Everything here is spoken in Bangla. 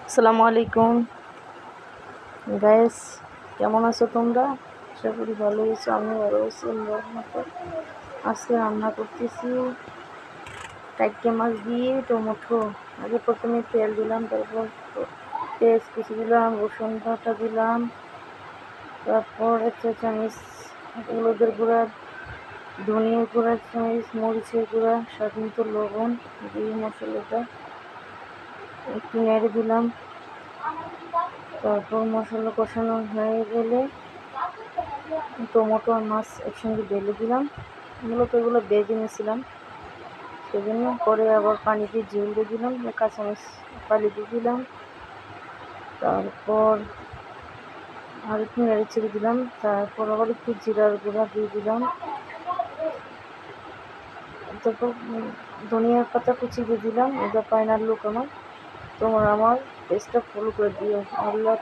আসসালামু আলাইকুম গাইস, কেমন আছো তোমরা? আশা করি ভালো আছো। আমি ভালো আছি আল্লাহর রহমতে। আজকে রান্না করতেছি টাইটকে মাছ দিয়ে টমেটো। আগে প্রথমে তেল দিলাম, তারপর পেঁয়াজ কুচি দিলাম, রসুন বাটা দিলাম, তারপর 1 চা চামচ হলুদের গুঁড়া, ধনিয়ার গুঁড়া 1 চামচ, মরিচের গুঁড়া, স্বাদ মতো লবণ দিয়ে মশলাটা একটু নেড়ে দিলাম। তারপর মশলা কষানো হয়ে গেলে টমেটো আর মাছ একসঙ্গে ঢেলে দিলাম। মূলত এগুলো বেজে নিয়েছিলাম, সেজন্য পরে আবার পানি দিয়ে ঝোল দিয়ে দিলাম, কাঁচামরিচ পানি দিয়ে দিলাম। তারপর আর একটু নেড়ে ছেড়ে দিলাম। তারপর আবার একটু জিরার গুঁড়া দিয়ে দিলাম। তারপর ধনিয়ার পাতা কুচি দিয়ে দিলাম। এটা ফাইনাল লুক আমার। তোমরা আমার পেজটা ফলো করে দিও। আল্লাহ।